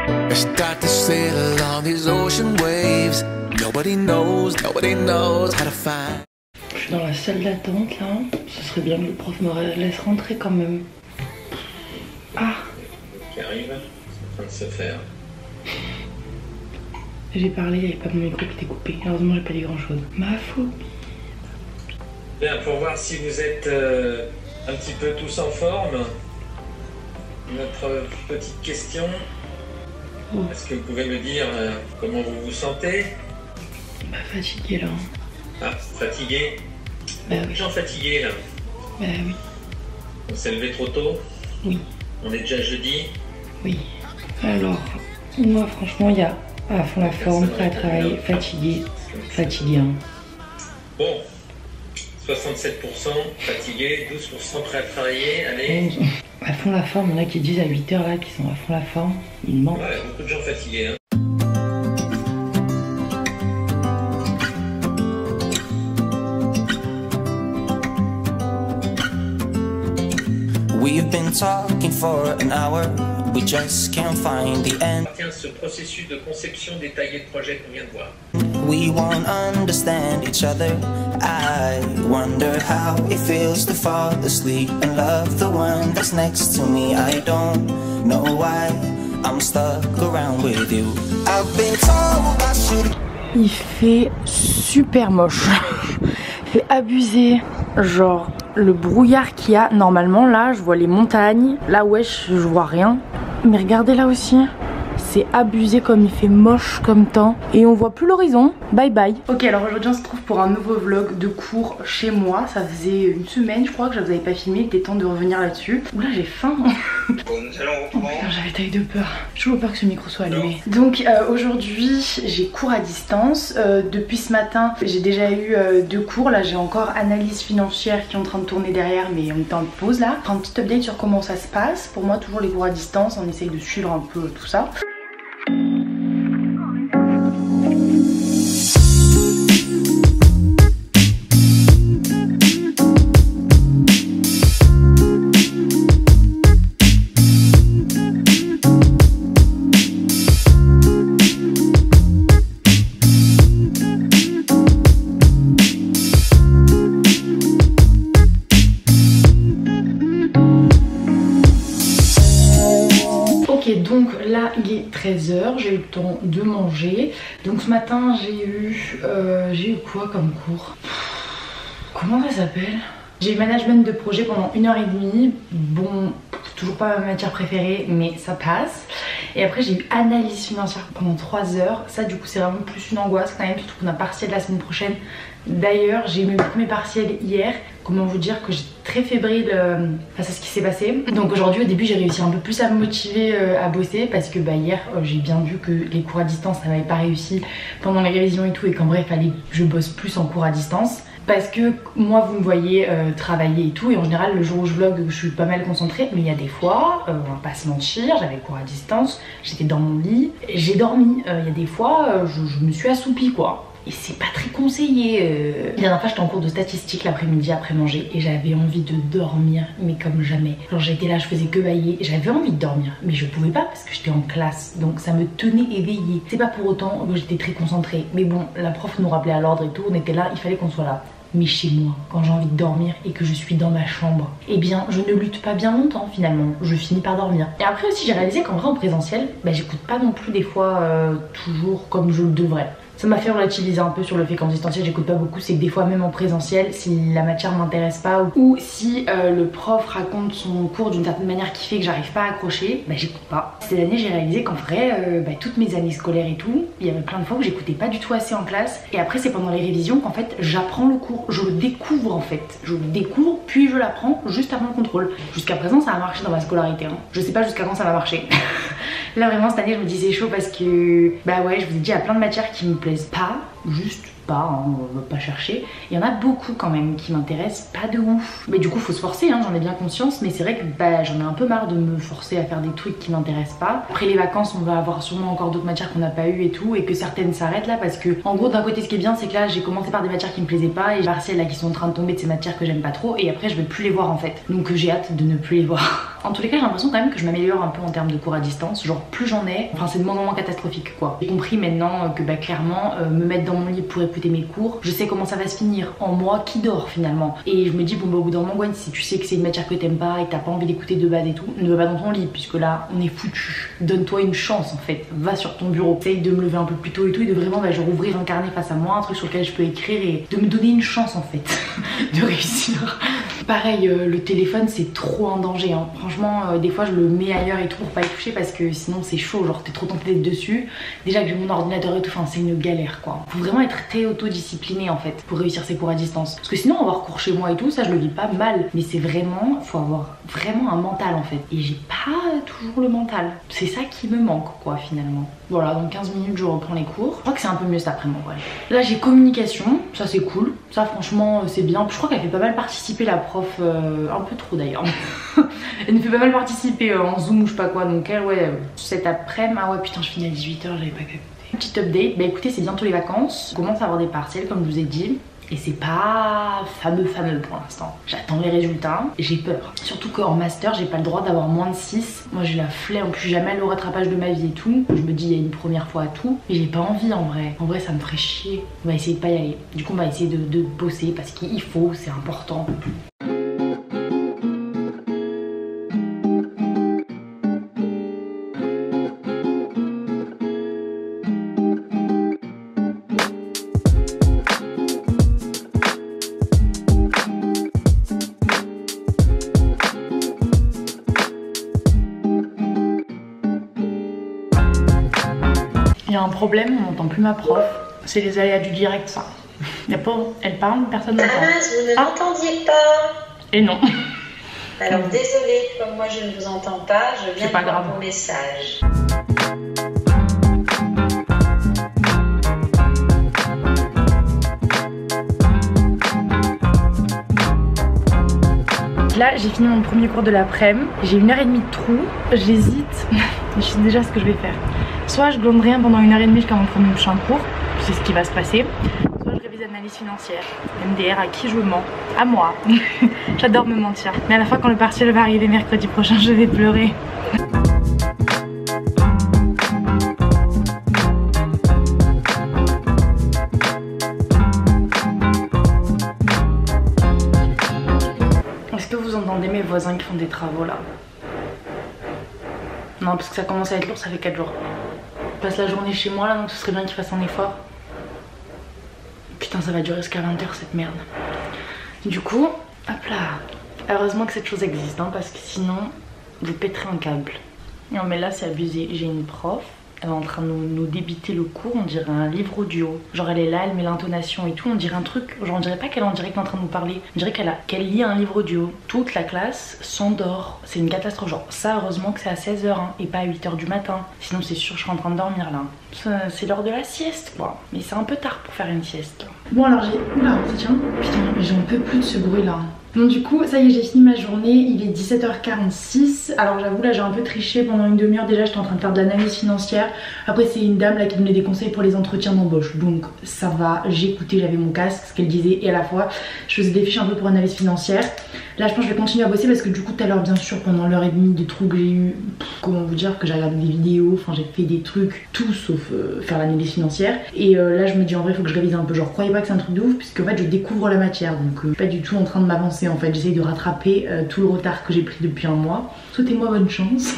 I start to sail on these ocean waves. Nobody knows how to find. Je suis dans la salle d'attente là. Ce serait bien que le prof me laisse rentrer quand même. Ah! Qui arrive, c'est en train de se faire. J'ai parlé, il n'y avait pas mon micro qui était coupé. Heureusement, j'ai pas dit grand chose. Ma phobie. Bien, pour voir si vous êtes un petit peu tous en forme, notre petite question. Oh. Est-ce que vous pouvez me dire comment vous vous sentez? Bah, fatiguée là. Ah, fatigué? Bah Beaucoup oui. de gens fatigués là. Bah oui. On s'est levé trop tôt? Oui. On est déjà jeudi? Oui. Alors, moi franchement, il y a à fond la forme, prêt à travailler, fatigué. Fatigué, hein. Bon, 67% fatigué, 12% prêt à travailler, allez. À fond la forme, il y en a qui disent à 8 h là, qui sont à fond la forme. Ils mentent. Ouais, beaucoup de gens fatigués. Hein. We've been talking for an hour, we just can't find the end. Ce processus de conception détaillée de projet qu'on vient de voir. We won't understand each other. I wonder how it feels to fall asleep and love the one that's next to me. I don't know why I'm stuck around with you. I've been told I should. Il fait super moche. Il fait abusé. Genre le brouillard qu'il y a normalement là, je vois les montagnes. Là wesh, je vois rien. Mais regardez là aussi. C'est abusé comme il fait moche comme temps. Et on voit plus l'horizon. Bye bye. Ok, alors aujourd'hui on se trouve pour un nouveau vlog de cours chez moi. Ça faisait une semaine je crois que je vous avais pas filmé. Il était temps de revenir là-dessus. Oula, j'ai faim. Oh putain, j'avais taille de peur. J'ai toujours peur que ce micro soit allumé. Donc aujourd'hui j'ai cours à distance. Depuis ce matin j'ai déjà eu 2 cours. Là j'ai encore analyse financière qui est en train de tourner derrière, mais on est en pause là. Un petit update sur comment ça se passe. Pour moi toujours les cours à distance, on essaye de suivre un peu tout ça. Donc là il est 13 h, j'ai eu le temps de manger. Donc ce matin j'ai eu quoi comme cours? Comment ça s'appelle? J'ai eu management de projet pendant 1h30. Bon, toujours pas ma matière préférée mais ça passe. Et après j'ai eu analyse financière pendant 3 heures. Ça du coup c'est vraiment plus une angoisse quand même, surtout qu'on a partiel la semaine prochaine. D'ailleurs j'ai eu mes premiers partiels hier. Comment vous dire que j'étais très fébrile face à ce qui s'est passé. Donc aujourd'hui au début j'ai réussi un peu plus à me motiver à bosser. Parce que hier j'ai bien vu que les cours à distance ça m'avait pas réussi pendant les révisions et tout. Et qu'en vrai il fallait que je bosse plus en cours à distance. Parce que moi vous me voyez travailler et tout, et en général le jour où je vlog je suis pas mal concentrée. Mais il y a des fois, on va pas se mentir, j'avais le cours à distance, j'étais dans mon lit, j'ai dormi. Il y a des fois je me suis assoupie quoi. Et c'est pas très conseillé. La dernière fois j'étais en cours de statistique l'après-midi après manger et j'avais envie de dormir mais comme jamais. Genre j'étais là, je faisais que bailler, j'avais envie de dormir mais je pouvais pas parce que j'étais en classe, donc ça me tenait éveillée. C'est pas pour autant que j'étais très concentrée, mais bon la prof nous rappelait à l'ordre et tout, on était là, il fallait qu'on soit là. Mais chez moi, quand j'ai envie de dormir et que je suis dans ma chambre, eh bien je ne lutte pas bien longtemps finalement, je finis par dormir. Et après aussi j'ai réalisé qu'en vrai en présentiel, j'écoute pas non plus des fois toujours comme je le devrais. Ça m'a fait relativiser un peu sur le fait qu'en distanciel j'écoute pas beaucoup. C'est que des fois même en présentiel, si la matière m'intéresse pas ou si le prof raconte son cours d'une certaine manière qui fait que j'arrive pas à accrocher, j'écoute pas. Cette année j'ai réalisé qu'en vrai toutes mes années scolaires et tout, il y avait plein de fois où j'écoutais pas du tout assez en classe. Et après c'est pendant les révisions qu'en fait j'apprends le cours, je le découvre en fait. Je le découvre puis je l'apprends juste avant le contrôle. Jusqu'à présent ça a marché dans ma scolarité hein. Je sais pas jusqu'à quand ça va marcher. Là vraiment cette année je me dis c'est chaud parce que ouais je vous ai dit il y a plein de matières qui me plaisent pas, juste pas, hein, pas chercher. Il y en a beaucoup quand même qui m'intéressent pas de ouf. Mais du coup faut se forcer, hein, j'en ai bien conscience, mais c'est vrai que bah, j'en ai un peu marre de me forcer à faire des trucs qui m'intéressent pas. Après les vacances on va avoir sûrement encore d'autres matières qu'on n'a pas eu et tout, et que certaines s'arrêtent là parce que en gros d'un côté ce qui est bien c'est que là j'ai commencé par des matières qui me plaisaient pas et les partiels là qui sont en train de tomber de ces matières que j'aime pas trop, et après je vais plus les voir en fait. Donc j'ai hâte de ne plus les voir. En tous les cas j'ai l'impression quand même que je m'améliore un peu en termes de cours à distance, genre plus j'en ai, enfin c'est de moins en moins catastrophique quoi. J'ai compris maintenant que bah clairement me mettre dans mon lit pour écouter mes cours, je sais comment ça va se finir, en moi qui dort finalement. Et je me dis bon bah au bout d'un moment Gwen, si tu sais que c'est une matière que t'aimes pas et que t'as pas envie d'écouter de base et tout, ne va pas dans ton lit puisque là on est foutu. Donne-toi une chance en fait, va sur ton bureau, essaye de me lever un peu plus tôt et tout, et de vraiment bah, genre ouvrir un carnet face à moi, un truc sur lequel je peux écrire et de me donner une chance en fait de réussir. Pareil le téléphone c'est trop un danger hein. Franchement des fois je le mets ailleurs et tout pour pas y toucher parce que sinon c'est chaud, genre t'es trop tenté d'être dessus. Déjà que j'ai mon ordinateur et tout, enfin c'est une galère quoi. Faut vraiment être très autodiscipliné en fait pour réussir ses cours à distance. Parce que sinon avoir cours chez moi et tout, ça je le vis pas mal. Mais c'est vraiment, faut avoir vraiment un mental en fait. Et j'ai pas toujours le mental. C'est ça qui me manque quoi finalement. Voilà, donc 15 minutes je reprends les cours. Je crois que c'est un peu mieux cet après-midi. Ouais. Là j'ai communication, ça c'est cool. Ça franchement c'est bien. Je crois qu'elle fait pas mal participer la prof, un peu trop d'ailleurs. Elle nous fait pas mal participer en Zoom ou je sais pas quoi. Donc elle ouais, cet après-midi, ah ouais putain je finis à 18 h, j'avais pas capté. Petite update, bah écoutez c'est bientôt les vacances. On commence à avoir des partiels comme je vous ai dit. Et c'est pas fameux pour l'instant. J'attends les résultats et j'ai peur. Surtout qu'en master j'ai pas le droit d'avoir moins de 6. Moi j'ai la flemme, plus jamais le rattrapage de ma vie et tout. Je me dis il y a une première fois à tout. Et j'ai pas envie en vrai. En vrai ça me ferait chier. On va essayer de pas y aller. Du coup on va essayer de bosser parce qu'il faut, c'est important. Il y a un problème, on n'entend plus ma prof. C'est les aléas du direct, ça. La pauvre, elle parle, personne n'entend. Ah, vous ne l'entendiez pas. Et non. Alors désolée, comme moi je ne vous entends pas, je viens de voir vos messages. Là, j'ai fini mon premier cours de l'après-midi. J'ai 1h30 de trou. J'hésite. Je sais déjà ce que je vais faire. Soit je glande rien pendant 1h30 jusqu'à mon premier prochain cours. C'est ce qui va se passer. Soit je révise l'analyse financière. MDR, à qui je mens? À moi. J'adore me mentir. Mais à la fin, quand le partiel va arriver mercredi prochain, je vais pleurer. Est-ce que vous entendez mes voisins qui font des travaux là? Non, parce que ça commence à être lourd, ça fait 4 jours. Je passe la journée chez moi là, donc ce serait bien qu'ils fassent un effort. Putain, ça va durer jusqu'à 20 h cette merde. Du coup, hop là. Heureusement que cette chose existe, hein, parce que sinon, je pèterais un câble. Non mais là c'est abusé, j'ai une prof. Elle est en train de nous débiter le cours, on dirait un livre audio. Genre elle est là, elle met l'intonation et tout, on dirait un truc, genre on dirait pas qu'elle est en direct en train de nous parler. On dirait qu'elle lit un livre audio. Toute la classe s'endort, c'est une catastrophe. Genre ça heureusement que c'est à 16 h hein, et pas à 8 h du matin. Sinon c'est sûr je serais en train de dormir là. C'est l'heure de la sieste quoi. Mais c'est un peu tard pour faire une sieste. Bon alors j'ai... Oula, ça tient. Putain, j'en peux plus de ce bruit là. Bon du coup ça y est j'ai fini ma journée, il est 17 h 46. Alors j'avoue là j'ai un peu triché pendant une demi-heure. Déjà j'étais en train de faire de l'analyse financière. Après c'est une dame là qui me donnait des conseils pour les entretiens d'embauche. Donc ça va, j'écoutais, j'avais mon casque, ce qu'elle disait. Et à la fois je faisais des fiches un peu pour analyse financière. Là je pense que je vais continuer à bosser parce que du coup tout à l'heure bien sûr pendant l'heure et demie de trou que j'ai eu, comment vous dire, que j'ai regardé des vidéos, enfin j'ai fait des trucs, tout sauf faire l'analyse financière. Et là je me dis en vrai il faut que je révise un peu. Genre croyez pas que c'est un truc de ouf puisque en fait je découvre la matière. Donc pas du tout en train de m'avancer en fait. J'essaye de rattraper tout le retard que j'ai pris depuis un mois. Souhaitez-moi bonne chance.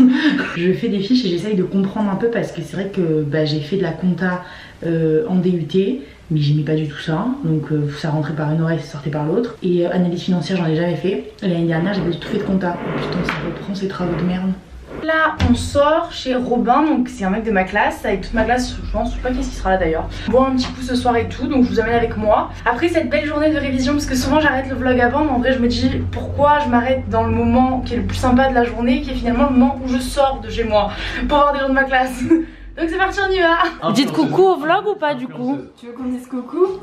Je fais des fiches et j'essaye de comprendre un peu parce que c'est vrai que bah, j'ai fait de la compta en DUT. Mais j'aimais pas du tout ça, donc ça rentrait par une oreille, ça sortait par l'autre. Et analyse financière j'en ai jamais fait. L'année dernière j'avais tout fait de compta. Oh, putain ça reprend ces travaux de merde. Là on sort chez Robin, donc c'est un mec de ma classe, avec toute ma classe je pense, je sais pas qui sera là d'ailleurs. On boit un petit coup ce soir et tout, donc je vous amène avec moi. Après cette belle journée de révision, parce que souvent j'arrête le vlog avant, mais en vrai je me dis pourquoi je m'arrête dans le moment qui est le plus sympa de la journée, qui est finalement le moment où je sors de chez moi, pour voir des gens de ma classe. Donc c'est parti, on y va. Dites coucou au vlog ou pas du coup? Tu veux qu'on dise coucou?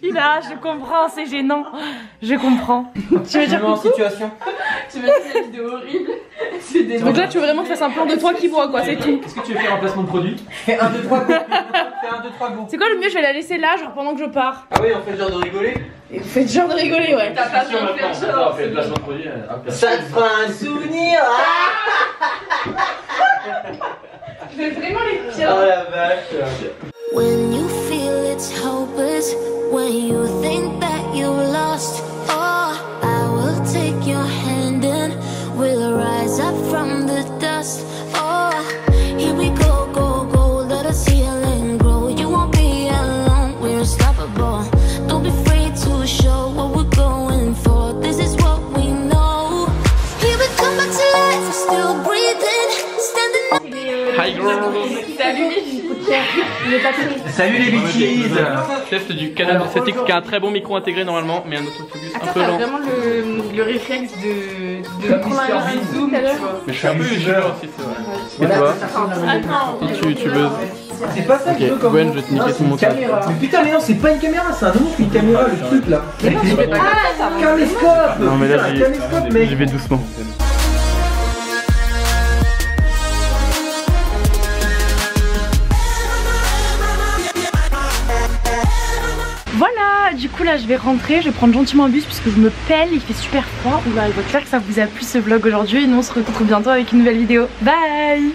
Je comprends, c'est gênant. Je comprends. Tu veux dire coucou? situation. Tu m'as dit la vidéo horrible. Donc là tu veux vraiment que je fasse un plan de toi qui boit quoi, c'est tout. Est-ce que tu veux faire un placement de produit? Fais 1, 2, 3 go. Fais 1, 2, 3 go. C'est quoi le mieux? Je vais la laisser là, genre pendant que je pars. Ah oui, on fait genre de rigoler. Faites genre de rigoler, ouais. T'as pas besoin de faire genre. On fait le placement de produit. Ça te fera un souvenir. Je vais vraiment les pieds. Oh la vache. When you feel it's hopeless, when you think that you've lost, oh, I will take your hand and we'll rise up from the dust. Oh, here we go, go, go, let us heal and grow. You won't be alone, we're unstoppable. Don't be afraid to show what we're going for. This is what we know. Here we come back to life, we're still breathing, standing up. Hi girl. Salut les filles. Salut les bitches. Test du Canon C6 qui a un très bon micro intégré normalement, mais un autofocus un peu lent. Vraiment le réflexe de prendre un zoom, tu vois. Mais je suis un peu youtubeur aussi, c'est vrai. Et toi? Si tu youtubeuse. C'est pas ça que je veux comme. Gwen, je vais te niquer ton montage. Mais putain, mais non, c'est pas une caméra, c'est un autre qu'une caméra, le truc là. Caméscope. Non mais là caméscope, j'y vais doucement. Voilà, du coup là je vais rentrer, je vais prendre gentiment un bus puisque je me pèle, il fait super froid. Oula, j'espère que ça vous a plu ce vlog aujourd'hui et nous on se retrouve bientôt avec une nouvelle vidéo. Bye.